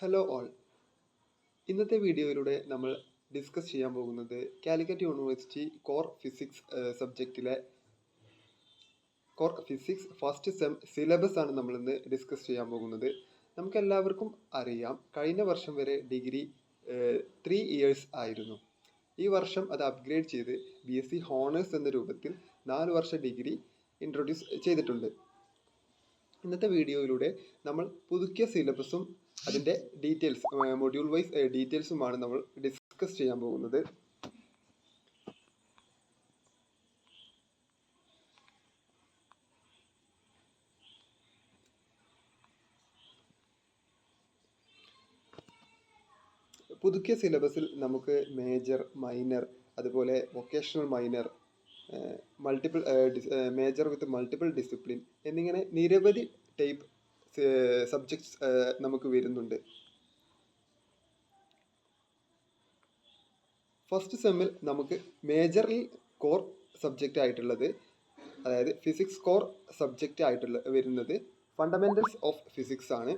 Hello all. ഇന്നത്തെ വീഡിയോയിലൂടെ നമ്മൾ ഡിസ്കസ് ചെയ്യാൻ പോകുന്നത് കാലിക്കറ്റ് യൂണിവേഴ്സിറ്റി കോർ ഫിസിക്സ് സബ്ജക്റ്റിലെ core physics first sem syllabus ആണ് നമ്മളിന്ന് ഡിസ്കസ് ചെയ്യാൻ പോകുന്നത്. നമുക്കെല്ലാവർക്കും അറിയാം, കഴിഞ്ഞ വർഷം വരെ ഡിഗ്രി 3 ഇയേഴ്സ് ആയിരുന്നു. ഈ വർഷം അത് അപ്ഗ്രേഡ് ചെയ്ത് BSc ഹോണേഴ്സ് എന്ന രൂപത്തിൽ 4 വർഷ ഡിഗ്രി ഇൻട്രൊഡ്യൂസ് ചെയ്തിട്ടുണ്ട്. ഇന്നത്തെ വീഡിയോയിലൂടെ നമ്മൾ പുതുക്കിയ സിലബസും അതിൻ്റെ ഡീറ്റെയിൽസ്, മൊഡ്യൂൾ വൈസ് ഡീറ്റെയിൽസുമാണ് നമ്മൾ ഡിസ്കസ് ചെയ്യാൻ പോകുന്നത്. പുതുക്കിയ സിലബസിൽ നമുക്ക് മേജർ, മൈനർ, അതുപോലെ vocational minor, multiple major with multiple discipline എന്നിങ്ങനെ നിരവധി ടൈപ്പ് സബ്ജക്ട്സ് നമുക്ക് വരുന്നുണ്ട്. ഫസ്റ്റ് സെമ്മിൽ നമുക്ക് മേജറിൽ കോർ സബ്ജക്റ്റ് ആയിട്ടുള്ളത്, അതായത് ഫിസിക്സ് കോർ സബ്ജക്റ്റ് ആയിട്ടുള്ള വരുന്നത് ഫണ്ടമെന്റൽസ് ഓഫ് ഫിസിക്സ് ആണ്.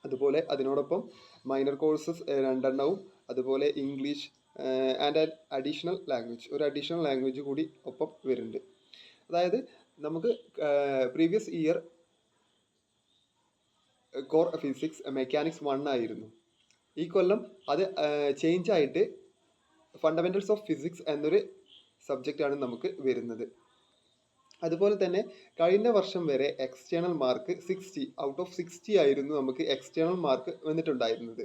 അതുപോലെ അതിനോടൊപ്പം മൈനർ കോഴ്സസ് 2 അതുപോലെ English and an additional language, ഒരു അഡീഷണൽ ലാംഗ്വേജ് കൂടി ഒപ്പം വരുന്നുണ്ട്. അതായത് നമുക്ക് previous year core physics mechanics 1 ആയിരുന്നു. ഈ കൊല്ലം അത് ചേഞ്ച് ആയിട്ട് ഫണ്ടമെന്റൽസ് ഓഫ് ഫിസിക്സ് എന്നൊരു സബ്ജക്റ്റാണ് നമുക്ക് വരുന്നത്. അതുപോലെ തന്നെ കഴിഞ്ഞ വർഷം വരെ എക്സ്റ്റേണൽ മാർക്ക് 60 ഔട്ട് ഓഫ് 60 ആയിരുന്നു നമുക്ക് എക്സ്റ്റേണൽ മാർക്ക് വന്നിട്ടുണ്ടായിരുന്നത്.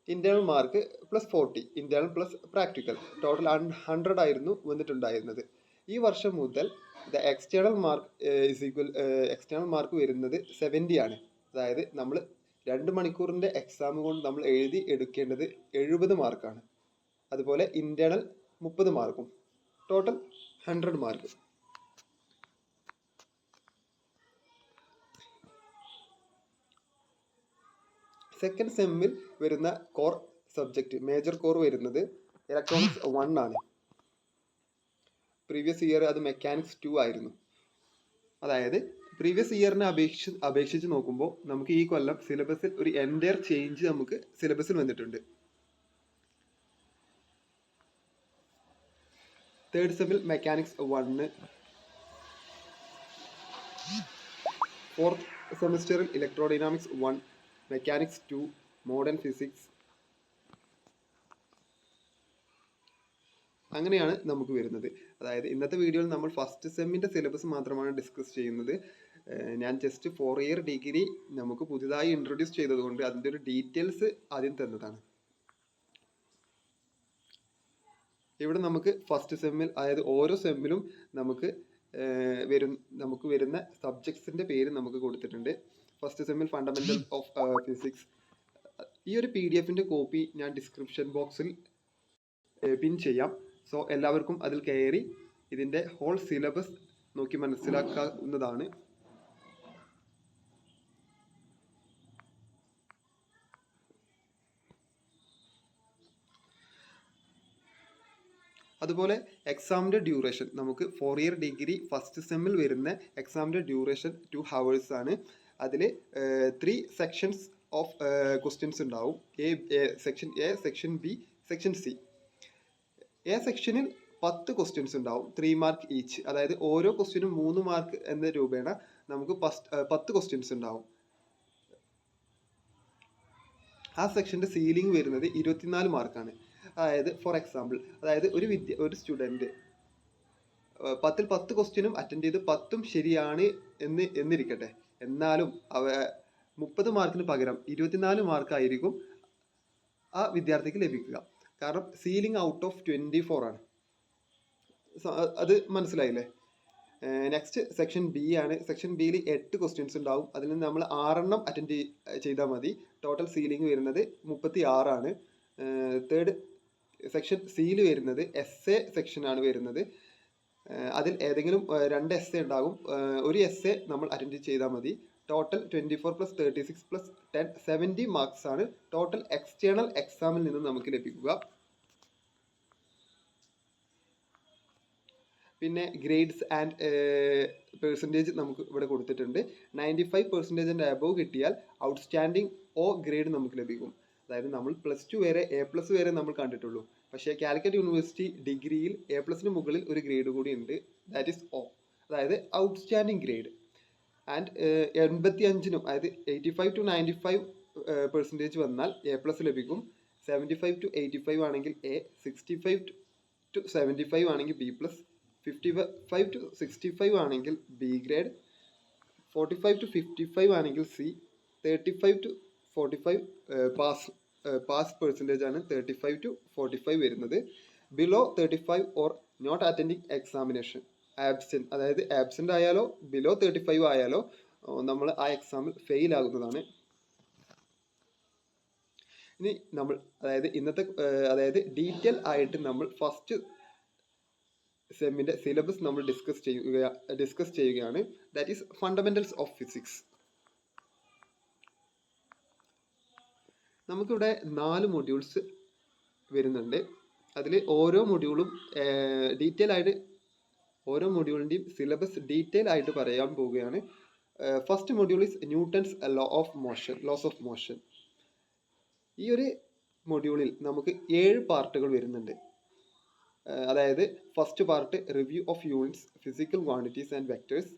Internal mark +40, internal plus practical, total 100 ആയിരുന്നു വന്നിട്ടുണ്ടായിരുന്നത്. ഈ വർഷം മുതൽ എക്സ്റ്റേണൽ മാർക്ക് വരുന്നത് 70 ആണ്. അതായത് നമ്മൾ 2 മണിക്കൂറിൻ്റെ എക്സാം കൊണ്ട് നമ്മൾ എഴുതി എടുക്കേണ്ടത് 70 മാർക്കാണ്. അതുപോലെ ഇന്റേണൽ 30 മാർക്കും, ടോട്ടൽ 100 മാർക്ക്. സെക്കൻഡ് സെമ്മിൽ വരുന്ന കോർ സബ്ജക്റ്റ്, മേജർ കോർ വരുന്നത് ഇലക്ട്രോണിക്സ് 1 ആണ്. പ്രീവിയസ് ഇയർ അത് മെക്കാനിക്സ് 2 ആയിരുന്നു. അതായത് പ്രീവിയസ് ഇയറിനെ അപേക്ഷിച്ച് നോക്കുമ്പോൾ നമുക്ക് ഈ കൊല്ലം സിലബസിൽ ഒരു എൻറ്റയർ ചേഞ്ച് നമുക്ക് സിലബസിൽ വന്നിട്ടുണ്ട്. തേർഡ് സെമ്മിൽ മെക്കാനിക്സ് 1, ഫോർത്ത് സെമിസ്റ്ററിൽ ഇലക്ട്രോഡൈനാമിക്സ് 1, മെക്കാനിക്സ് 2, മോഡേൺ ഫിസിക്സ്, അങ്ങനെയാണ് നമുക്ക് വരുന്നത്. അതായത് ഇന്നത്തെ വീഡിയോയിൽ നമ്മൾ ഫസ്റ്റ് സെമ്മിൻ്റെ സിലബസ് മാത്രമാണ് ഡിസ്കസ് ചെയ്യുന്നത്. ഞാൻ ജസ്റ്റ് 4 ഇയർ ഡിഗ്രി നമുക്ക് പുതുതായി ഇൻട്രൊഡ്യൂസ് ചെയ്തതുകൊണ്ട് അതിൻ്റെ ഒരു ഡീറ്റെയിൽസ് ആദ്യം തന്നതാണ്. ഇവിടെ നമുക്ക് ഫസ്റ്റ് സെമ്മിൽ, അതായത് ഓരോ സെമ്മിലും നമുക്ക് വരുന്ന സബ്ജക്ട്സിൻ്റെ പേര് നമുക്ക് കൊടുത്തിട്ടുണ്ട്. ഫസ്റ്റ് സെമ്മിൽ ഫണ്ടമെന്റൽ ഓഫ് ഫിസിക്സ്. ഈ ഒരു PDF-ൻ്റെ കോപ്പി ഞാൻ ഡിസ്ക്രിപ്ഷൻ ബോക്സിൽ പിൻ ചെയ്യാം. സോ എല്ലാവർക്കും അതിൽ കയറി ഇതിൻ്റെ ഹോൾ സിലബസ് നോക്കി മനസ്സിലാക്കാവുന്നതാണ്. അതുപോലെ എക്സാമിൻ്റെ ഡ്യൂറേഷൻ നമുക്ക് 4 ഇയർ ഡിഗ്രി ഫസ്റ്റ് സെമ്മിൽ വരുന്ന എക്സാമിൻ്റെ ഡ്യൂറേഷൻ 2 hours ആണ്. അതിൽ 3 സെക്ഷൻസ് ഓഫ് ക്വസ്റ്റ്യൻസ് ഉണ്ടാവും. Section A, section B, section C. A സെക്ഷനിൽ 10 ക്വസ്റ്റ്യൻസ് ഉണ്ടാവും, 3 മാർക്ക് ഈച്ച്. അതായത് ഓരോ ക്വസ്റ്റ്യനും 3 മാർക്ക് എന്ന രൂപേണ നമുക്ക് 10 ക്വസ്റ്റ്യൻസ് ഉണ്ടാവും. ആ സെക്ഷൻ്റെ സീലിംഗ് വരുന്നത് 24 മാർക്കാണ്. അതായത് ഫോർ എക്സാമ്പിൾ, അതായത് ഒരു സ്റ്റുഡൻറ്റ് 10ൽ 10 ക്വസ്റ്റ്യനും അറ്റൻഡ് ചെയ്ത് 10ഉം ശരിയാണ് എന്നിരിക്കട്ടെ, എന്നാലും 30 മാർക്കിന് പകരം 24 മാർക്കായിരിക്കും ആ വിദ്യാർത്ഥിക്ക് ലഭിക്കുക. കാരണം സീലിംഗ് ഔട്ട് ഓഫ് 24 ആണ്. അത് മനസ്സിലായില്ലേ? നെക്സ്റ്റ് സെക്ഷൻ ബി ആണ്. സെക്ഷൻ ബിയിൽ 8 ക്വസ്റ്റ്യൻസ് ഉണ്ടാവും. അതിൽ നിന്ന് നമ്മൾ 6 അറ്റൻഡ് ചെയ്താൽ മതി. ടോട്ടൽ സീലിംഗ് വരുന്നത് 36 ആണ്. തേർഡ് സെക്ഷൻ സിയിൽ വരുന്നത് essay സെക്ഷനാണ് വരുന്നത്. അതിൽ ഏതെങ്കിലും 2 essay ഉണ്ടാകും. ഒരു essay നമ്മൾ അറ്റൻഡ് ചെയ്താൽ മതി. ടോട്ടൽ 24 + 36 + 10 70 മാർക്സ് ആണ് ടോട്ടൽ എക്സ്റ്റേണൽ എക്സാമിൽ നിന്ന് നമുക്ക് ലഭിക്കുക. പിന്നെ ഗ്രേഡ്സ് ആൻഡ് പെർസെൻറ്റേജ് നമുക്ക് ഇവിടെ കൊടുത്തിട്ടുണ്ട്. 95% ആൻഡ് അബവ് കിട്ടിയാൽ ഔട്ട്സ്റ്റാൻഡിങ് ഗ്രേഡ് നമുക്ക് ലഭിക്കും. അതായത് നമ്മൾ +2 വരെ A+ വരെ നമ്മൾ കണ്ടിട്ടുള്ളൂ. പക്ഷേ കാലിക്കറ്റ് യൂണിവേഴ്സിറ്റി ഡിഗ്രിയിൽ A+ന് മുകളിൽ ഒരു ഗ്രേഡ് കൂടി ഉണ്ട്, ദാറ്റ് ഈസ് O, അതായത് ഔട്ട്സ്റ്റാൻഡിങ് ഗ്രേഡ്. ആൻഡ് 85-നും അതായത് 85 to 95% വന്നാൽ A+ ലഭിക്കും. 75 to 85 ആണെങ്കിൽ A, 65 to 75 ആണെങ്കിൽ B+, 55 to 65 ആണെങ്കിൽ B ഗ്രേഡ്, 45 to 55 ആണെങ്കിൽ C, 35 to 45 പാസ് പെർസെൻറ്റേജ് ആണ് 35 to 45 വരുന്നത്. Below 35 or not attending examination, absent, അതായത് ആബ്സെൻ്റ് ആയാലോ ബിലോ 35 ആയാലോ നമ്മൾ ആ എക്സാമിൽ ഫെയിൽ ആകുന്നതാണ്. ഇനി നമ്മൾ അതായത് ഡീറ്റെയിൽ ആയിട്ട് നമ്മൾ ഫസ്റ്റ് സെമ്മിൻ്റെ സിലബസ് നമ്മൾ ഡിസ്കസ് ചെയ്യുകയാണ്. That is fundamentals of physics. നമുക്കിവിടെ 4 മൊഡ്യൂൾസ് വരുന്നുണ്ട്. അതിൽ ഓരോ മൊഡ്യൂളും ഡീറ്റെയിൽ ആയിട്ട് ഓരോ മൊഡ്യൂളിൻ്റെയും സിലബസ് ഡീറ്റെയിൽ ആയിട്ട് പറയാൻ പോവുകയാണ്. First module is Newton's laws of motion. ഈ ഒരു മൊഡ്യൂളിൽ നമുക്ക് 7 പാർട്ടുകൾ വരുന്നുണ്ട്. അതായത് first part review of units, physical quantities and vectors,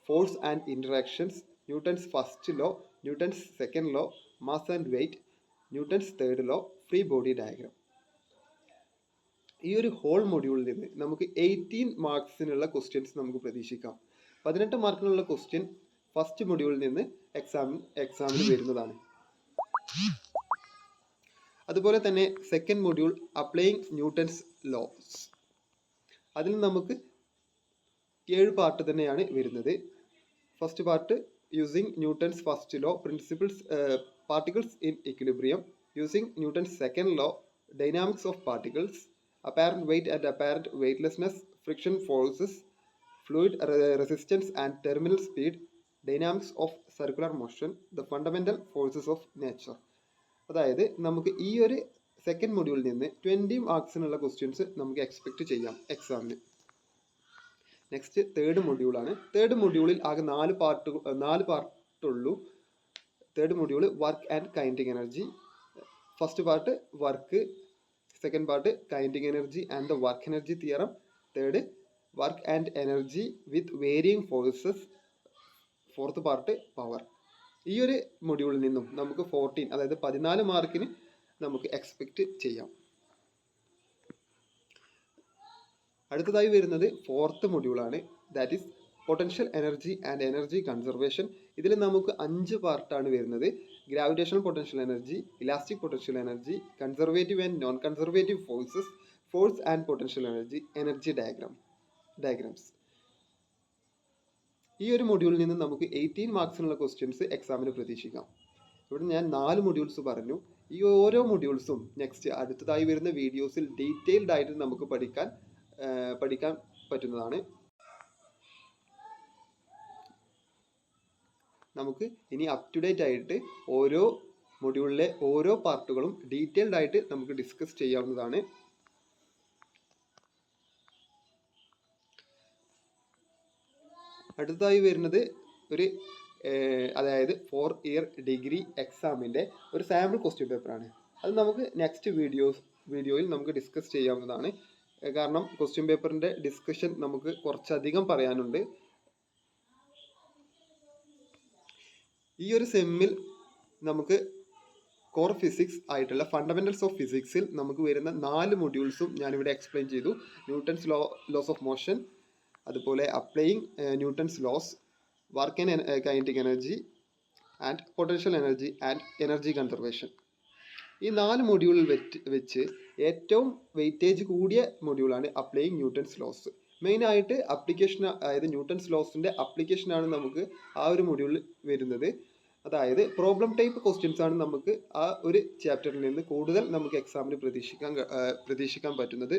force and interactions, Newton's first law, Newton's second law, mass and weight, Newton's third law, free body diagram. ഈ ഒരു whole മൊഡ്യൂളിൽ നിന്ന് നമുക്ക് 18 മാർക്സിനുള്ള ക്വസ്റ്റ്യൻസ് നമുക്ക് പ്രതീക്ഷിക്കാം. 18 മാർക്കിനുള്ള ക്വസ്റ്റ്യൻ ഫസ്റ്റ് മൊഡ്യൂളിൽ നിന്ന് എക്സാമിന് വരുന്നതാണ്. അതുപോലെ തന്നെ second module applying Newton's loss, അതിൽ നമുക്ക് 7 പാർട്ട് തന്നെയാണ് വരുന്നത്. First part using Newton's first law, principles particles in equilibrium, using Newton's second law, dynamics of particles, apparent weight and apparent weightlessness, friction forces, fluid resistance and terminal speed, dynamics of circular motion, the fundamental forces of nature. അതായത് നമുക്ക് ഈ ഒരു second മൊഡ്യൂളിൽ നിന്ന് 20 മാർക്സിനുള്ള questions നമുക്ക് expect ചെയ്യാം എക്സാമിന്. Next third മൊഡ്യൂളാണ്. Third മൊഡ്യൂളിൽ ആകെ 4 പാർട്ടുള്ളൂ. Third module work and kinetic energy. First part work, second part kinetic energy and the work energy theorem, third work and energy with varying forces, fourth part power. ഈ ഒരു മൊഡ്യൂളിൽ നിന്നും നമുക്ക് 14 മാർക്കിന് നമുക്ക് എക്സ്പെക്റ്റ് ചെയ്യാം. അടുത്തതായി വരുന്നത് ഫോർത്ത് മൊഡ്യൂളാണ്. That is potential energy and energy conservation. ഇതിൽ നമുക്ക് 5 പാർട്ടാണ് വരുന്നത്. Gravitational potential energy, elastic potential energy, conservative and non conservative forces, force and potential energy, energy diagrams. ഈ ഒരു മൊഡ്യൂളിൽ നിന്ന് നമുക്ക് 18 മാർക്സിനുള്ള ക്വസ്റ്റ്യൻസ് എക്സാമിന് പ്രതീക്ഷിക്കാം. ഇവിടെ ഞാൻ 4 മൊഡ്യൂൾസ് പറഞ്ഞു. ഈ ഓരോ മൊഡ്യൂൾസും നെക്സ്റ്റ് അടുത്തതായി വരുന്ന വീഡിയോസിൽ ഡീറ്റെയിൽഡ് ആയിട്ട് നമുക്ക് പഠിക്കാൻ പറ്റുന്നതാണ്. നമുക്ക് ഇനി അപ് ടു ഡേറ്റ് ആയിട്ട് ഓരോ മൊഡ്യൂളിലെ ഓരോ പാർട്ടുകളും ഡീറ്റെയിൽഡ് ആയിട്ട് നമുക്ക് ഡിസ്കസ് ചെയ്യാവുന്നതാണ്. അടുത്തതായി വരുന്നത് അതായത് 4 ഇയർ ഡിഗ്രി എക്സാമിൻ്റെ ഒരു സാമ്പിൾ ക്വസ്റ്റ്യൻ പേപ്പറാണ്. അത് നമുക്ക് നെക്സ്റ്റ് വീഡിയോയിൽ നമുക്ക് ഡിസ്കസ് ചെയ്യാവുന്നതാണ്. കാരണം ക്വസ്റ്റ്യൻ പേപ്പറിൻ്റെ ഡിസ്കഷൻ നമുക്ക് കുറച്ചധികം പറയാനുണ്ട്. ഈ ഒരു സെമ്മിൽ നമുക്ക് കോർ ഫിസിക്സ് ആയിട്ടുള്ള ഫണ്ടമെന്റൽസ് ഓഫ് ഫിസിക്സിൽ നമുക്ക് വരുന്ന 4 മൊഡ്യൂൾസും ഞാനിവിടെ എക്സ്പ്ലെയിൻ ചെയ്തു. ന്യൂട്ടൺസ് ലോസ് ഓഫ് മോഷൻ, അതുപോലെ applying Newton's loss, work and kinetic energy and potential energy and energy conservation. ഈ 4 മൊഡ്യൂളിൽ വെച്ച് ഏറ്റവും വെയിറ്റേജ് കൂടിയ മൊഡ്യൂളാണ് അപ്ലൈയിങ് ന്യൂട്ടൺസ് ലോസ്. മെയിനായിട്ട് അപ്ലിക്കേഷൻ, അതായത് ന്യൂട്ടൺസ് ലോസിൻ്റെ അപ്ലിക്കേഷനാണ് നമുക്ക് ആ ഒരു മൊഡ്യൂളിൽ വരുന്നത്. അതായത് പ്രോബ്ലം ടൈപ്പ് ക്വസ്റ്റ്യൻസ് ആണ് നമുക്ക് ആ ഒരു ചാപ്റ്ററിൽ നിന്ന് കൂടുതൽ നമുക്ക് എക്സാമിന് പ്രതീക്ഷിക്കാൻ പറ്റുന്നത്.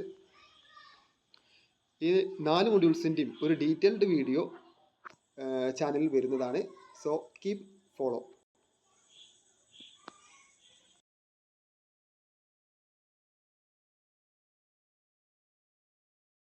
ഈ 4 മൊഡ്യൂൾസിൻ്റെയും ഒരു ഡീറ്റെയിൽഡ് വീഡിയോ ചാനലിൽ വരുന്നതാണ്. So keep follow.